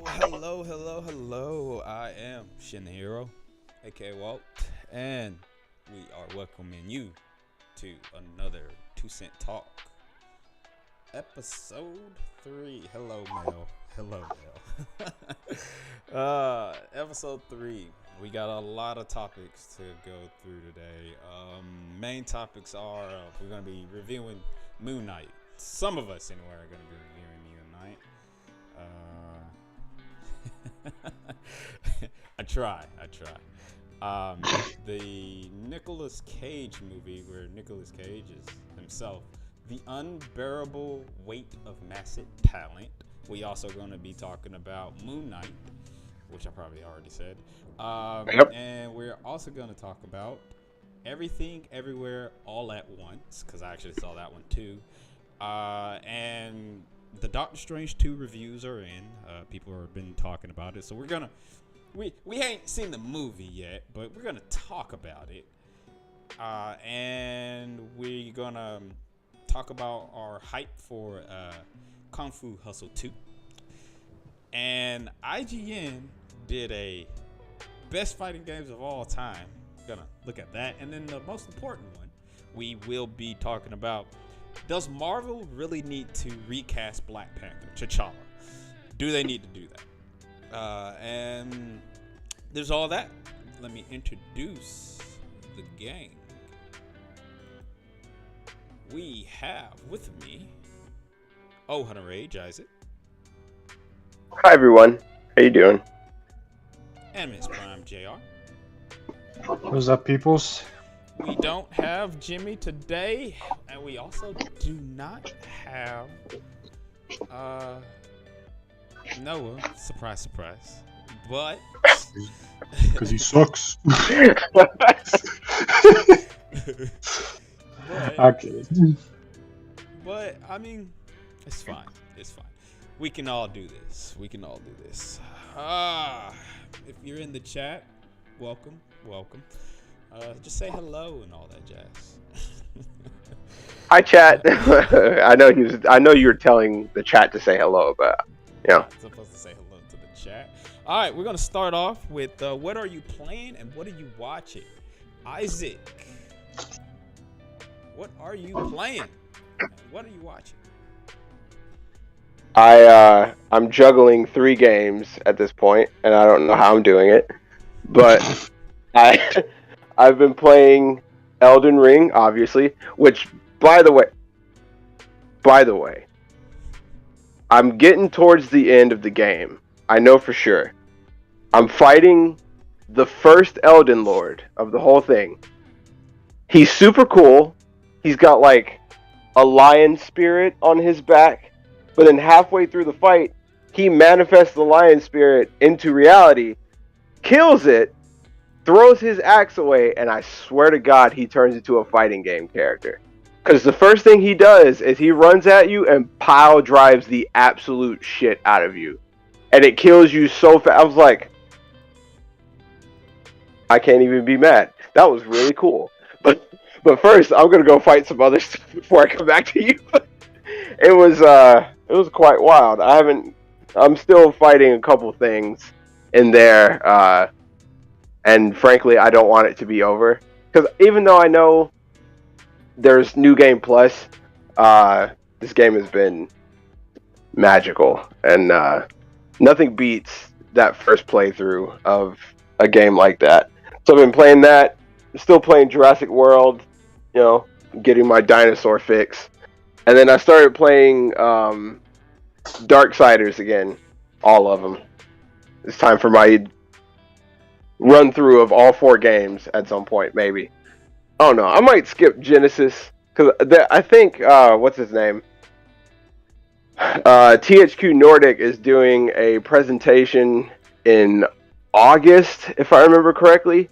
hello. I am Shin the Hero, aka Walt, and we are welcoming you to another 2 Cent Talk, episode 3. Hello, Mel. Hello, Mel. Episode 3. We got a lot of topics to go through today. Main topics are we're going to be reviewing Moon Knight. Some of us, anyway, are going to be reviewing Moon Knight. I try. The Nicolas Cage movie, where Nicolas Cage is himself, the unbearable weight of massive talent. We also going to be talking about Moon Knight, which I probably already said. Yep. And we're also going to talk about Everything, Everywhere, All at Once, because I actually saw that one too. And the Doctor Strange 2 reviews are in. People have been talking about it, so we're gonna we ain't seen the movie yet, but we're gonna talk about it. And we're gonna talk about our hype for Kung Fu Hustle 2. And IGN did a best fighting games of all time. We're gonna look at that, and then the most important one, we will be talking about: does Marvel really need to recast Black Panther, T'Challa? Do they need to do that? And there's all that. Let me introduce the gang. We have with me Hunter Rage, Isaac. Hi everyone, how you doing? And Miss Prime JR. What's up, peoples? We don't have Jimmy today, and we also do not have Noah. Surprise. But Because he sucks. Okay. But I mean, it's fine. We can all do this. If you're in the chat, welcome. Just say hello and all that jazz. Hi chat. I know you were telling the chat to say hello, but I'm supposed to say hello to the chat. All right, we're gonna start off with what are you playing and what are you watching? Isaac, what are you playing? And what are you watching? I'm juggling 3 games at this point, and I don't know how I'm doing it, but I've been playing Elden Ring, obviously, which by the way, I'm getting towards the end of the game. I know for sure. I'm fighting the first Elden Lord of the whole thing. He's super cool. He's got like a lion spirit on his back, but then halfway through the fight, he manifests the lion spirit into reality, kills it, throws his axe away, and I swear to God, he turns into a fighting game character. Because the first thing he does is he runs at you and pile drives the absolute shit out of you. And it kills you so fast. I was like, I can't even be mad. That was really cool. But first, I'm gonna go fight some other stuff before I come back to you. It was quite wild. I'm still fighting a couple things in there, and frankly, I don't want it to be over. Because even though I know there's New Game Plus, this game has been magical, and nothing beats that first playthrough of a game like that. So I've been playing that. Still playing Jurassic World, getting my dinosaur fix. And then I started playing Darksiders again, all of them. It's time for my run through of all 4 games at some point, maybe. Oh no, I might skip Genesis because I think what's his name? THQ Nordic is doing a presentation in August, if I remember correctly.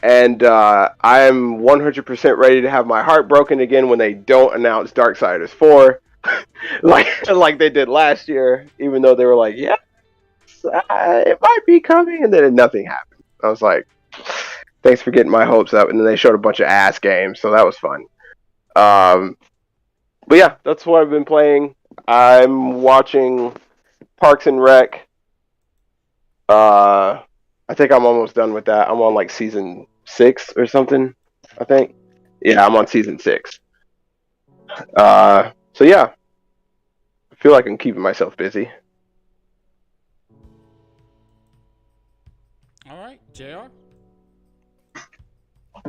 And I'm 100% ready to have my heart broken again when they don't announce Darksiders 4, like they did last year. Even though they were like, "Yeah, it might be coming," and then nothing happened. I was like, "Thanks for getting my hopes up." And then they showed a bunch of ass games, so that was fun. But yeah, that's what I've been playing. I'm watching Parks and Rec I think I'm almost done with that. I'm on like season 6 or something. I think. Yeah, I'm on season 6. So yeah, I feel like I'm keeping myself busy. All right, Jr.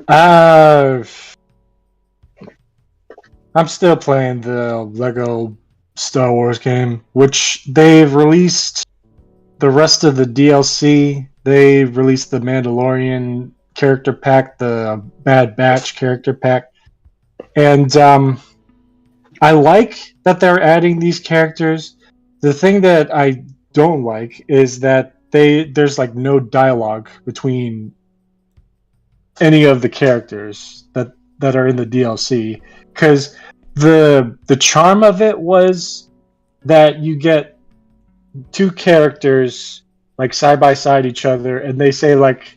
Uh, I'm still playing the Lego Star Wars game, which they've released the rest of the DLC. They released the Mandalorian character pack, the Bad Batch character pack, and I like that they're adding these characters. The thing that I don't like is that there's like no dialogue between any of the characters that are in the DLC, because the charm of it was that you get two characters like side by side each other, and they say like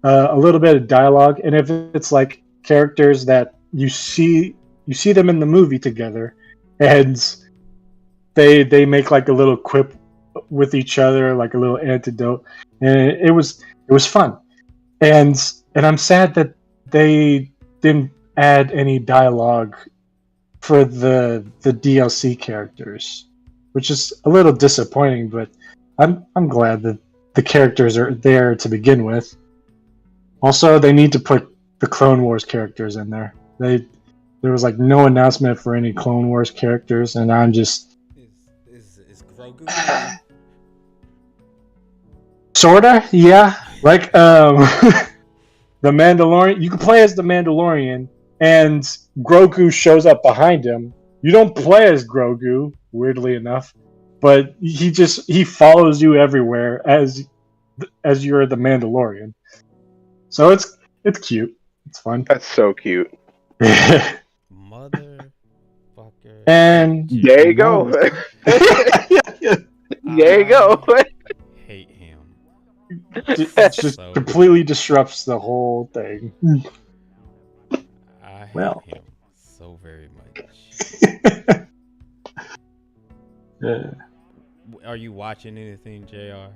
a little bit of dialogue, and if it's like characters that you see them in the movie together, and they make like a little quip with each other, like a little antidote, and it was fun. And I'm sad that they didn't add any dialogue for the DLC characters, which is a little disappointing. But I'm glad that the characters are there to begin with. Also, they need to put the Clone Wars characters in there. There was like no announcement for any Clone Wars characters, and I'm just Is Grogu in there? sorta, yeah. Like the Mandalorian, you can play as the Mandalorian, and Grogu shows up behind him. You don't play as Grogu, weirdly enough, but he follows you everywhere as you're the Mandalorian. So it's cute. It's fun. That's so cute. Motherfucker. And There you go. There you go. Hate him. it just So completely disrupts the whole thing. I hate Well. him so very much. Are you watching anything, Jr.?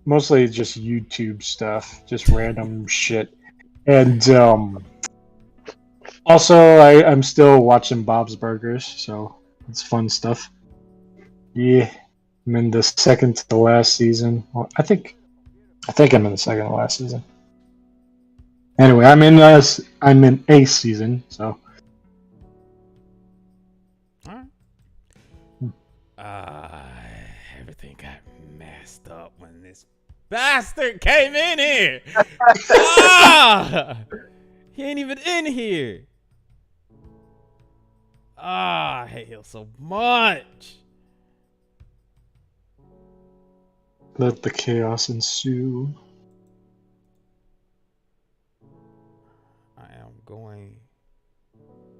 Mostly just YouTube stuff, just random shit, and also I'm still watching Bob's Burgers, so it's fun stuff. Yeah, I'm in the second to the last season. Well, I think I'm in the second to last season. Anyway, I'm in a season, so. Everything got messed up when this bastard came in here. Ah! He ain't even in here. I hate him so much. Let the chaos ensue. I am going.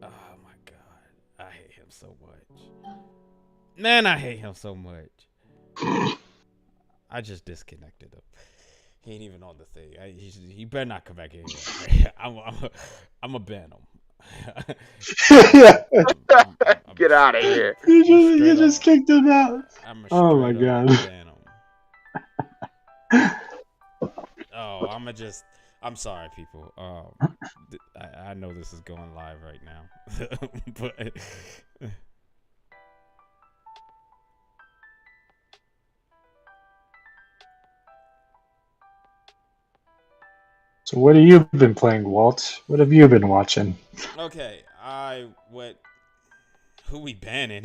Oh my god. I hate him so much. Man, I hate him so much. I just disconnected him. He ain't even on the thing. He better not come back in here. I'm a ban him. Get out of here. You just kicked him out. Oh my god. Ban him. Oh, I'm sorry, people. I know this is going live right now, but. So what have you been playing, Walt? What have you been watching? Okay, who we banning?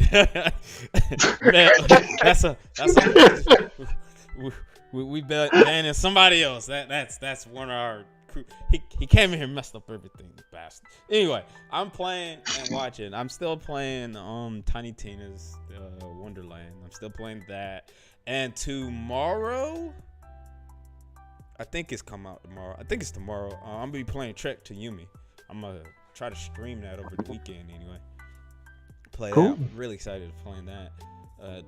Man, we banning somebody else. That's one of our crew. He came in here and messed up everything, bastard. Anyway, I'm playing and watching. I'm still playing Tiny Tina's Wonderland. I'm still playing that. And tomorrow, I think it's come out tomorrow. I think it's tomorrow. I'm gonna be playing Trek to Yumi. I'm gonna try to stream that over the weekend anyway. Play Cool. that. I'm really excited to playing that.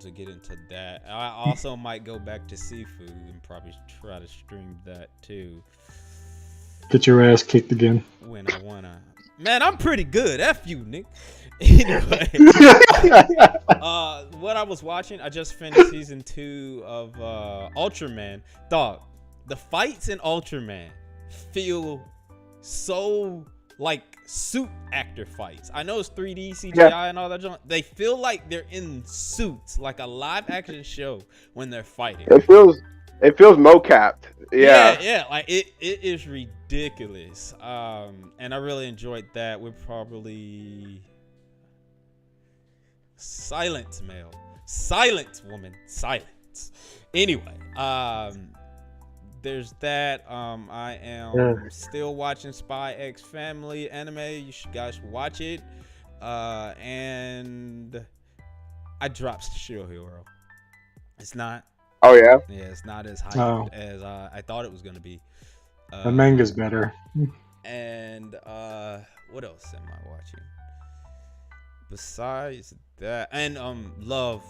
To get into that. I also might go back to Seafood and probably try to stream that too. Get your ass kicked again. When I wanna. Man, I'm pretty good. F you, Nick. Anyway, what I was watching, I just finished season 2 of Ultraman. Dog, the fights in Ultraman feel so like suit actor fights. I know it's 3D CGI and all that junk. They feel like they're in suits, like a live action show when they're fighting. It feels mo-capped. Yeah. Like it is ridiculous. And I really enjoyed that. We're probably silence, male. Silence, woman. Silence. Anyway, there's that. I am still watching Spy X Family anime. You guys should watch it. And I dropped Shield Hero. It's not. Oh yeah. Yeah, it's not as hyped as I thought it was gonna be. The manga's better. And what else am I watching? Besides that, and Love,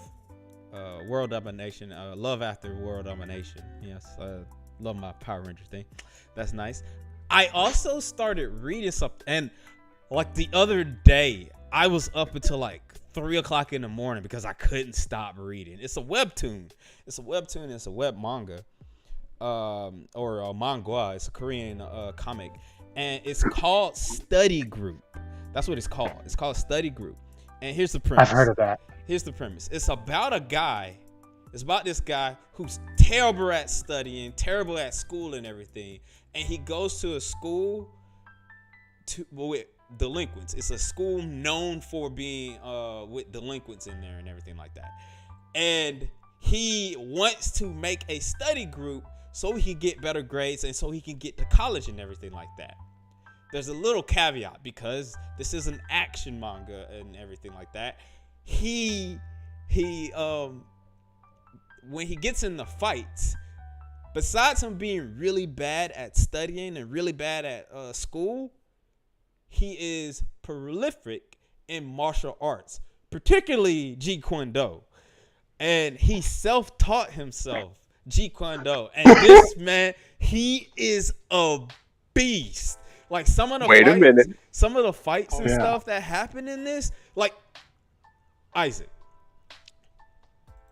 World Domination. Love After World Domination. Yes, love my Power Ranger thing. That's nice. I also started reading something, and like the other day, I was up until like 3 o'clock in the morning because I couldn't stop reading. It's a webtoon. It's a web manga. Or a manga. It's a Korean comic. And it's called Study Group. That's what it's called. It's called Study Group. And here's the premise. I've heard of that. Here's the premise. It's about a guy. It's about this guy who's terrible at studying, terrible at school and everything. And he goes to a school with delinquents. It's a school known for being with delinquents in there and everything like that. And he wants to make a study group so he can get better grades and so he can get to college and everything like that. There's a little caveat because this is an action manga and everything like that. He when he gets in the fights, besides him being really bad at studying and really bad at school, he is prolific in martial arts, particularly Jeet Kune Do. And he self-taught himself Jeet Kune Do. And this man, he is a beast. Like some of the fights and stuff that happen in this, like Isaac,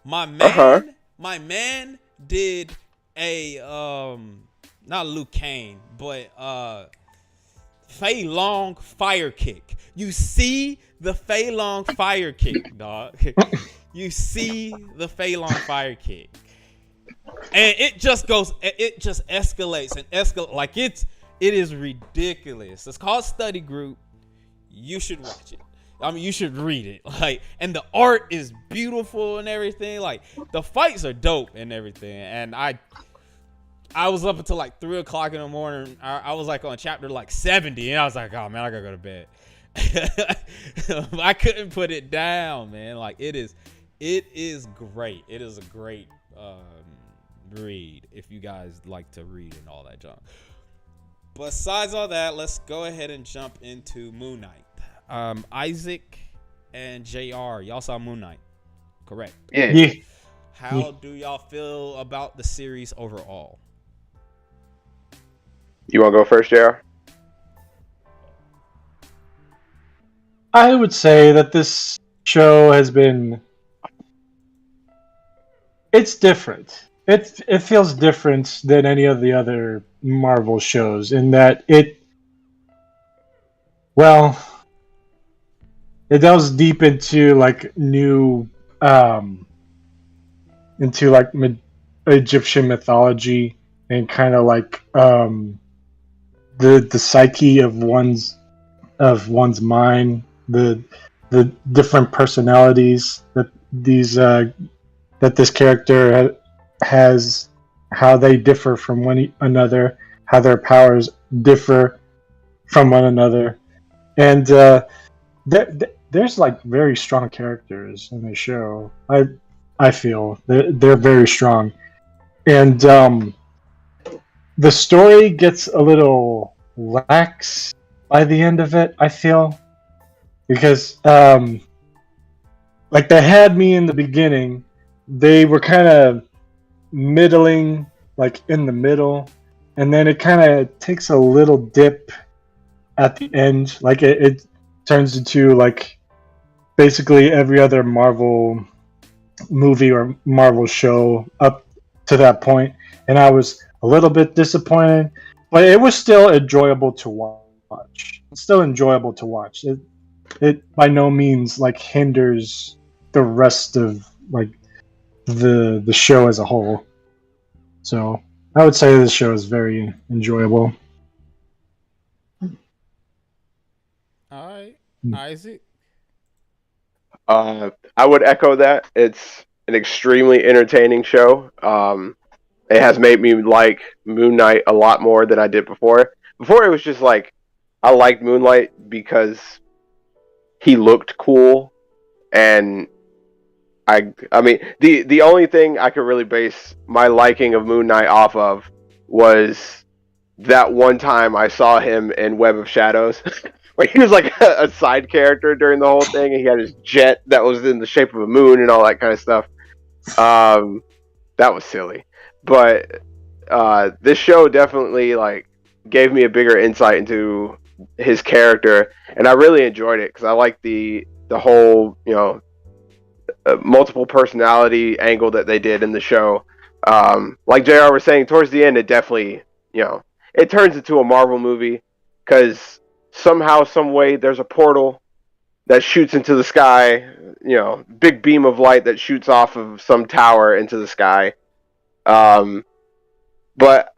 my man did a not Liu Kang, but Fei Long fire kick. You see the Fei Long fire kick, dog. You see the Fei Long fire kick, and it just escalates and escalates. Like it is ridiculous. It's called Study Group. You should watch it. I mean, you should read it. Like, and the art is beautiful and everything. Like, the fights are dope and everything. And I was up until like 3 o'clock in the morning. I was like on chapter like 70, and I was like, oh man, I gotta go to bed. I couldn't put it down, man. Like, it is great. It is a great read if you guys like to read and all that junk. Besides all that, let's go ahead and jump into Moon Knight. Isaac and JR, y'all saw Moon Knight, correct? Yeah. How do y'all feel about the series overall? You want to go first, JR? I would say that this show has been... It's different. It feels different than any of the other Marvel shows in that it delves deep into like new into like Egyptian mythology and kind of like the psyche of one's mind, the different personalities that this character has, how they differ from one another, how their powers differ from one another, and there's like very strong characters in the show. I feel they're very strong, and the story gets a little lax by the end of it, I feel, because like they had me in the beginning. They were kind of middling, like in the middle, and then it kind of takes a little dip at the end. Like it turns into like basically every other Marvel movie or Marvel show up to that point, and I was a little bit disappointed, but it was still enjoyable to watch. It's still enjoyable to watch. It by no means like hinders the rest of like the show as a whole. So I would say this show is very enjoyable. All right, Isaac. I would echo that. It's an extremely entertaining show. It has made me like Moon Knight a lot more than I did before. Before it was just like I liked Moonlight because he looked cool, and I mean the only thing I could really base my liking of Moon Knight off of was that one time I saw him in Web of Shadows. Where he was like a side character during the whole thing, and he had his jet that was in the shape of a moon and all that kind of stuff. That was silly, but this show definitely like gave me a bigger insight into his character, and I really enjoyed it because I like the whole multiple personality angle that they did in the show. Like Jr. was saying, towards the end, it definitely it turns into a Marvel movie because somehow, some way, there's a portal that shoots into the sky. Big beam of light that shoots off of some tower into the sky. But